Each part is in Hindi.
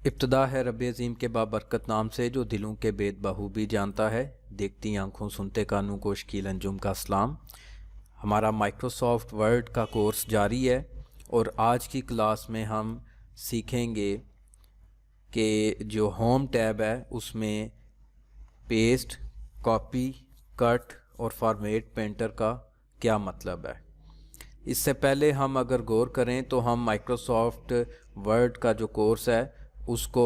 इब्तिदा है रब अज़ीम के बाबरकत नाम से जो दिलों के बेद बखूबी जानता है। देखती आंखों सुनते कानों को शकील अंजुम का सलाम। हमारा माइक्रोसॉफ्ट वर्ड का कोर्स जारी है और आज की क्लास में हम सीखेंगे कि जो होम टैब है उसमें पेस्ट, कॉपी, कट और फॉर्मेट पेंटर का क्या मतलब है। इससे पहले हम अगर गौर करें तो हम माइक्रोसॉफ्ट वर्ड का जो कोर्स है उसको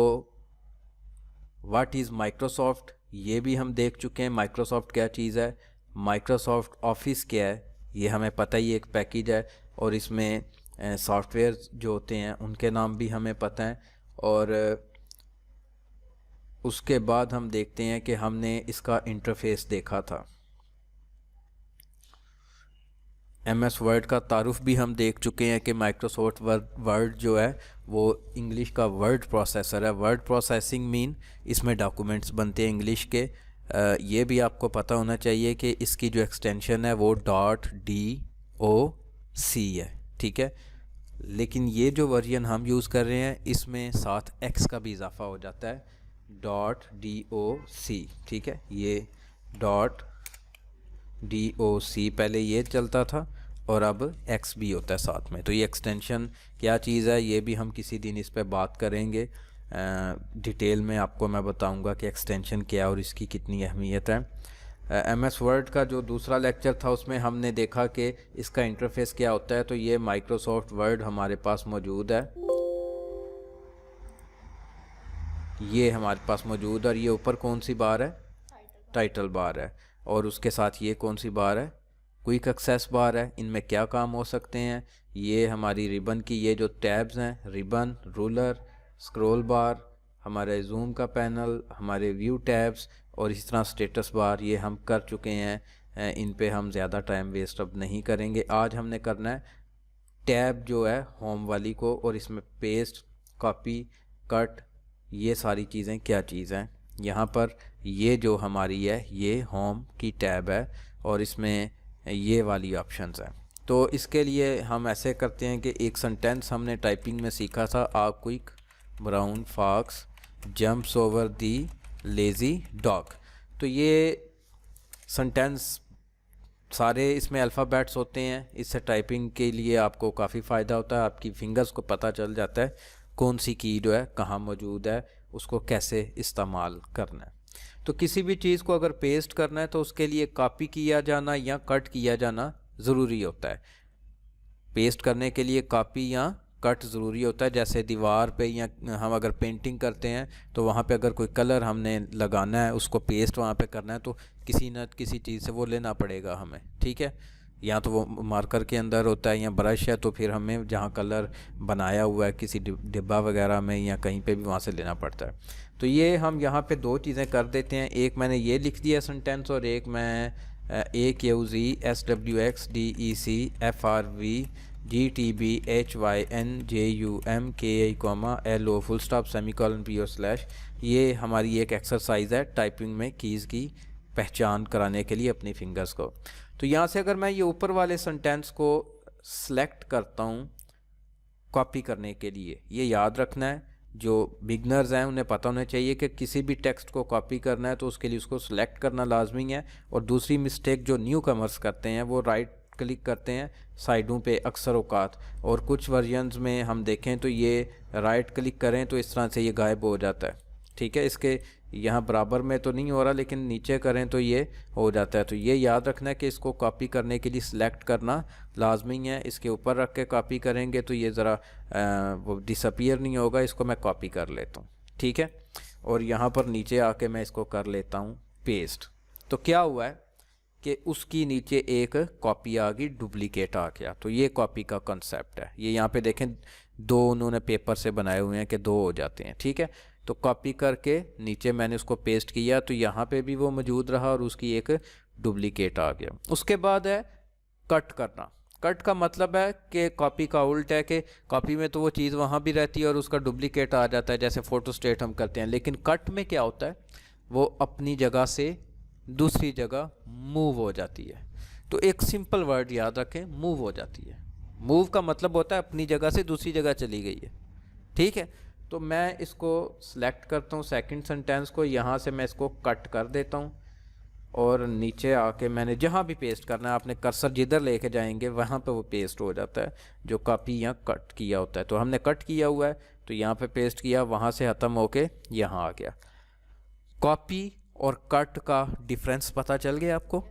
व्हाट इज़ माइक्रोसॉफ्ट ये भी हम देख चुके हैं। माइक्रोसॉफ्ट क्या चीज़ है, माइक्रोसॉफ्ट ऑफिस क्या है ये हमें पता ही, एक पैकेज है और इसमें सॉफ्टवेयर जो होते हैं उनके नाम भी हमें पता है। और उसके बाद हम देखते हैं कि हमने इसका इंटरफेस देखा था। MS वर्ड का तारुफ भी हम देख चुके हैं कि माइक्रोसॉफ्ट वर्ड जो है वो इंग्लिश का वर्ड प्रोसेसर है। वर्ड प्रोसेसिंग मीन इसमें डॉक्यूमेंट्स बनते हैं इंग्लिश के। ये भी आपको पता होना चाहिए कि इसकी जो एक्सटेंशन है वो .doc है, ठीक है। लेकिन ये जो वर्जन हम यूज़ कर रहे हैं इसमें साथ X का भी इजाफा हो जाता है, .doc, ठीक है। ये .doc पहले ये चलता था और अब X भी होता है साथ में। तो ये एक्सटेंशन क्या चीज़ है ये भी हम किसी दिन इस पर बात करेंगे। डिटेल में आपको मैं बताऊंगा कि एक्सटेंशन क्या है और इसकी कितनी अहमियत है। MS वर्ड का जो दूसरा लेक्चर था उसमें हमने देखा कि इसका इंटरफेस क्या होता है। तो ये माइक्रोसॉफ्ट वर्ड हमारे पास मौजूद है, ये हमारे पास मौजूद है और ये ऊपर कौन सी बार है, टाइटल बार है। और उसके साथ ये कौन सी बार है, क्विक एक्सेस बार है। इनमें क्या काम हो सकते हैं, ये हमारी रिबन की ये जो टैब्स हैं, रिबन, रूलर, स्क्रॉल बार, हमारे जूम का पैनल, हमारे व्यू टैब्स और इस तरह स्टेटस बार, ये हम कर चुके हैं। इन पे हम ज़्यादा टाइम वेस्ट अब नहीं करेंगे। आज हमने करना है टैब जो है होम वाली को, और इसमें पेस्ट, कॉपी, कट, ये सारी चीज़ें क्या चीज़ हैं। यहाँ पर ये जो हमारी है ये होम की टैब है और इसमें ये वाली ऑप्शंस हैं। तो इसके लिए हम ऐसे करते हैं कि एक सेंटेंस हमने टाइपिंग में सीखा था, a quick brown fox jumps over the lazy dog. तो ये सेंटेंस सारे इसमें अल्फ़ाबेट्स होते हैं। इससे टाइपिंग के लिए आपको काफ़ी फ़ायदा होता है, आपकी फिंगर्स को पता चल जाता है कौन सी की जो है कहाँ मौजूद है, उसको कैसे इस्तेमाल करना है। तो किसी भी चीज़ को अगर पेस्ट करना है तो उसके लिए कॉपी किया जाना या कट किया जाना ज़रूरी होता है। पेस्ट करने के लिए कॉपी या कट ज़रूरी होता है। जैसे दीवार पे या हम अगर पेंटिंग करते हैं तो वहाँ पे अगर कोई कलर हमने लगाना है, उसको पेस्ट वहाँ पे करना है तो किसी न किसी चीज़ से वो लेना पड़ेगा हमें, ठीक है। या तो वो मार्कर के अंदर होता है या ब्रश है, तो फिर हमें जहाँ कलर बनाया हुआ है किसी डिब्बा वगैरह में या कहीं पे भी वहाँ से लेना पड़ता है। तो ये हम यहाँ पे दो चीज़ें कर देते हैं। एक मैंने ये लिख दिया सेंटेंस और एक मैं AQZSWXDECFRVGTBHYNJUMKI, full stop, semicolon, P और स्लैश। ये हमारी एक एक्सरसाइज है टाइपिंग में कीज़ की पहचान कराने के लिए अपनी फिंगर्स को। तो यहाँ से अगर मैं ये ऊपर वाले सेंटेंस को सेलेक्ट करता हूँ कॉपी करने के लिए, ये याद रखना है, जो बिगनर्स हैं उन्हें पता होना चाहिए कि किसी भी टेक्स्ट को कॉपी करना है तो उसके लिए उसको सिलेक्ट करना लाजमी है। और दूसरी मिस्टेक जो न्यू कमर्स करते हैं वो राइट क्लिक करते हैं साइडों पे अक्सर औकात, और कुछ वर्जन्स में हम देखें तो ये राइट क्लिक करें तो इस तरह से ये गायब हो जाता है, ठीक है। इसके यहाँ बराबर में तो नहीं हो रहा लेकिन नीचे करें तो ये हो जाता है। तो ये याद रखना है कि इसको कॉपी करने के लिए सिलेक्ट करना लाजमी है। इसके ऊपर रख के कॉपी करेंगे तो ये ज़रा वो डिसअपीयर नहीं होगा। इसको मैं कॉपी कर लेता हूँ, ठीक है। और यहाँ पर नीचे आके मैं इसको कर लेता हूँ पेस्ट। तो क्या हुआ है कि उसकी नीचे एक कॉपी आ गई, डुप्लीकेट आ गया। तो ये कॉपी का कंसेप्ट है। ये यहाँ पे देखें दो उन्होंने पेपर से बनाए हुए हैं कि दो हो जाते हैं, ठीक है। तो कॉपी करके नीचे मैंने उसको पेस्ट किया तो यहाँ पे भी वो मौजूद रहा और उसकी एक डुप्लीकेट आ गया। उसके बाद है कट करना। कट का मतलब है कि कॉपी का उल्ट है कि कॉपी में तो वो चीज़ वहाँ भी रहती है और उसका डुप्लीकेट आ जाता है, जैसे फोटोस्टेट हम करते हैं। लेकिन कट में क्या होता है, वो अपनी जगह से दूसरी जगह मूव हो जाती है। तो एक सिंपल वर्ड याद रखें, मूव हो जाती है। मूव का मतलब होता है अपनी जगह से दूसरी जगह चली गई है, ठीक है। तो मैं इसको सिलेक्ट करता हूँ सेकंड सेंटेंस को, यहाँ से मैं इसको कट कर देता हूँ और नीचे आके मैंने जहाँ भी पेस्ट करना है, आपने कर्सर जिधर लेके जाएंगे वहाँ पे वो पेस्ट हो जाता है जो कॉपी यहाँ कट किया होता है। तो हमने कट किया हुआ है तो यहाँ पे पेस्ट किया, वहाँ से ख़त्म होके यहाँ आ गया। कॉपी और कट का डिफरेंस पता चल गया आपको?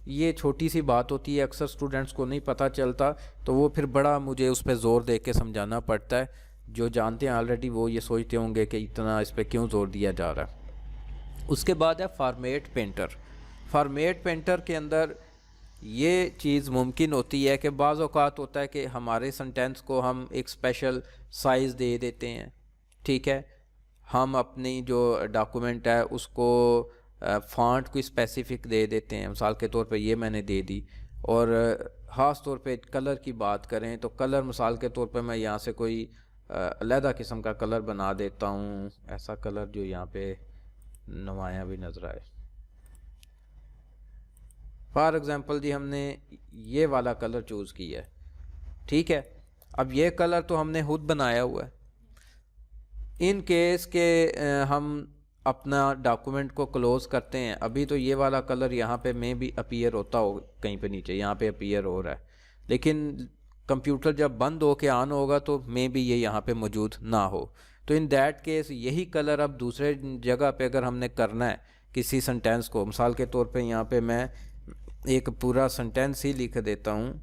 ये छोटी सी बात होती है, अक्सर स्टूडेंट्स को नहीं पता चलता, तो वो फिर बड़ा मुझे उस पर ज़ोर दे के समझाना पड़ता है। जो जानते हैं ऑलरेडी वो ये सोचते होंगे कि इतना इस पर क्यों ज़ोर दिया जा रहा है। उसके बाद है फॉर्मेट पेंटर। फॉर्मेट पेंटर के अंदर ये चीज़ मुमकिन होती है कि बाज़ औक़ात होता है कि हमारे सेंटेंस को हम एक स्पेशल साइज़ दे देते हैं, ठीक है, हम अपनी जो डॉक्यूमेंट है उसको फ़ॉन्ट कोई स्पेसिफ़िक दे देते हैं, मिसाल के तौर पे ये मैंने दे दी। और ख़ास तौर पे कलर की बात करें तो कलर मिसाल के तौर पे मैं यहाँ से कोई अलहदा किस्म का कलर बना देता हूँ, ऐसा कलर जो यहाँ पे नुमायाँ भी नज़र आए। फॉर एग्ज़ाम्पल जी हमने ये वाला कलर चूज़ किया है, ठीक है। अब ये कलर तो हमने खुद बनाया हुआ है। इन केस के हम अपना डॉक्यूमेंट को क्लोज़ करते हैं, अभी तो ये वाला कलर यहाँ पे में भी अपीयर होता हो, कहीं पे नीचे यहाँ पे अपीयर हो रहा है, लेकिन कंप्यूटर जब बंद हो के ऑन होगा तो में भी ये यहाँ पे मौजूद ना हो। तो इन दैट केस यही कलर अब दूसरे जगह पे अगर हमने करना है किसी सेंटेंस को, मिसाल के तौर पे यहाँ पे मैं एक पूरा सेंटेंस ही लिख देता हूँ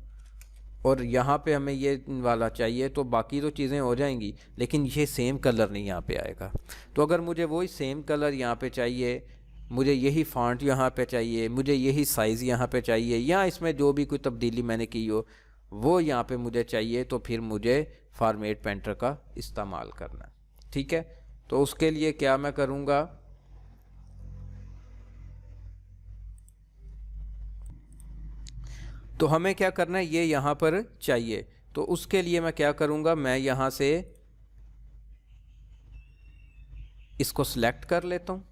और यहाँ पे हमें ये वाला चाहिए, तो बाकी तो चीज़ें हो जाएंगी लेकिन ये सेम कलर नहीं यहाँ पे आएगा। तो अगर मुझे वही सेम कलर यहाँ पे चाहिए, मुझे यही फ़ॉन्ट यहाँ पे चाहिए, मुझे यही साइज़ यहाँ पे चाहिए, या इसमें जो भी कोई तब्दीली मैंने की हो वो यहाँ पे मुझे चाहिए, तो फिर मुझे फॉर्मेट पेंटर का इस्तेमाल करना है, ठीक है। तो उसके लिए क्या मैं करूँगा, तो हमें क्या करना है, ये यहाँ पर चाहिए, तो उसके लिए मैं क्या करूँगा, मैं यहाँ से इसको सिलेक्ट कर लेता हूँ,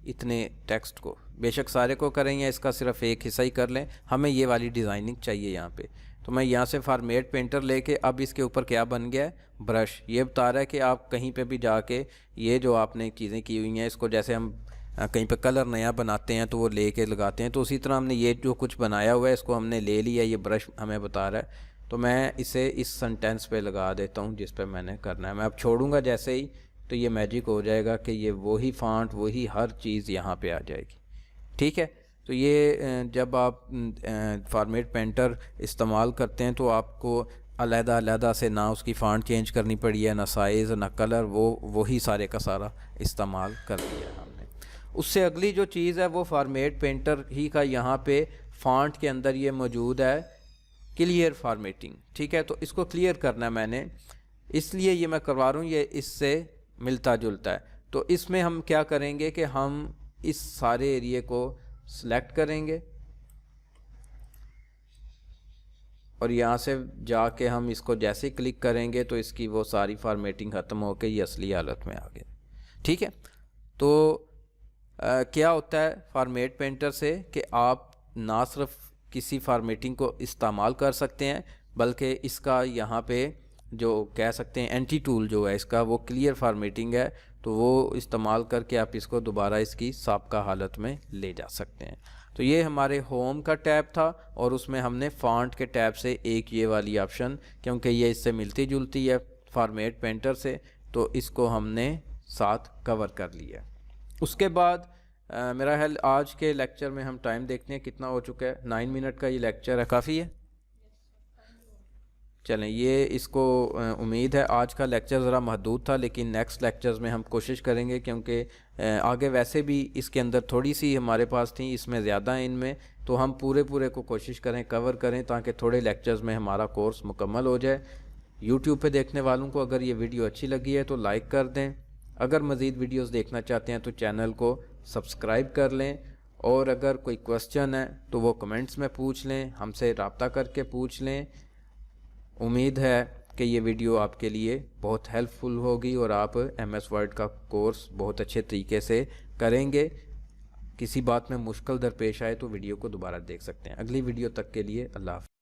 इतने टेक्स्ट को, बेशक सारे को करें या इसका सिर्फ एक हिस्सा ही कर लें, हमें ये वाली डिज़ाइनिंग चाहिए यहाँ पे। तो मैं यहाँ से फॉर्मेट पेंटर लेके अब इसके ऊपर क्या बन गया है, ब्रश। ये बता रहा है कि आप कहीं पे भी जाके ये जो आपने चीज़ें की हुई हैं, इसको जैसे हम कहीं पे कलर नया बनाते हैं तो वो लेके लगाते हैं, तो उसी तरह हमने ये जो कुछ बनाया हुआ है इसको हमने ले लिया, ये ब्रश हमें बता रहा है। तो मैं इसे इस सेंटेंस पे लगा देता हूँ जिस पे मैंने करना है। मैं अब छोड़ूंगा जैसे ही तो ये मैजिक हो जाएगा कि ये वही फ़ॉन्ट वही हर चीज़ यहाँ पे आ जाएगी, ठीक है। तो ये जब आप फॉर्मेट पेंटर इस्तेमाल करते हैं तो आपको अलहदा से ना उसकी फ़ॉन्ट चेंज करनी पड़ी है, ना साइज़ ना कलर, वही सारे का सारा इस्तेमाल कर दिया है हमने। उससे अगली जो चीज़ है वो फॉर्मेट पेंटर ही का यहाँ पे फ़ॉन्ट के अंदर ये मौजूद है क्लियर फॉर्मेटिंग, ठीक है। तो इसको क्लियर करना है मैंने, इसलिए ये मैं करवा रहा हूँ, ये इससे मिलता जुलता है। तो इसमें हम क्या करेंगे कि हम इस सारे एरिए को सिलेक्ट करेंगे और यहाँ से जाके हम इसको जैसे ही क्लिक करेंगे तो इसकी वो सारी फॉर्मेटिंग ख़त्म होकर ये असली हालत में आ गए, ठीक है। तो क्या होता है फॉर्मेट पेंटर से कि आप ना सिर्फ किसी फॉर्मेटिंग को इस्तेमाल कर सकते हैं बल्कि इसका यहाँ पे जो कह सकते हैं एंटी टूल जो है इसका वो क्लियर फॉर्मेटिंग है, तो वो इस्तेमाल करके आप इसको दोबारा इसकी साबका हालत में ले जा सकते हैं। तो ये हमारे होम का टैब था और उसमें हमने फ़ॉन्ट के टैब से एक ये वाली ऑप्शन, क्योंकि ये इससे मिलती जुलती है फॉर्मेट पेंटर से, तो इसको हमने साथ कवर कर लिया। उसके बाद मेरा ख्याल आज के लेक्चर में हम टाइम देखते हैं कितना हो चुका है, 9 मिनट का ये लेक्चर है, काफ़ी है। चलें, ये इसको उम्मीद है आज का लेक्चर ज़रा महदूद था, लेकिन नेक्स्ट लेक्चर्स में हम कोशिश करेंगे, क्योंकि आगे वैसे भी इसके अंदर थोड़ी सी हमारे पास थी, इसमें ज़्यादा है इनमें, तो हम पूरे को कोशिश करें कवर करें ताकि थोड़े लेक्चर्स में हमारा कोर्स मुकम्मल हो जाए। यूट्यूब पे देखने वालों को अगर ये वीडियो अच्छी लगी है तो लाइक कर दें, अगर मज़ीद वीडियोज़ देखना चाहते हैं तो चैनल को सब्सक्राइब कर लें, और अगर कोई क्वेश्चन है तो वो कमेंट्स में पूछ लें, हमसे रब्ता करके पूछ लें। उम्मीद है कि ये वीडियो आपके लिए बहुत हेल्पफुल होगी और आप MS वर्ड का कोर्स बहुत अच्छे तरीके से करेंगे। किसी बात में मुश्किल दरपेश आए तो वीडियो को दोबारा देख सकते हैं। अगली वीडियो तक के लिए अल्लाह हाफ़िज़।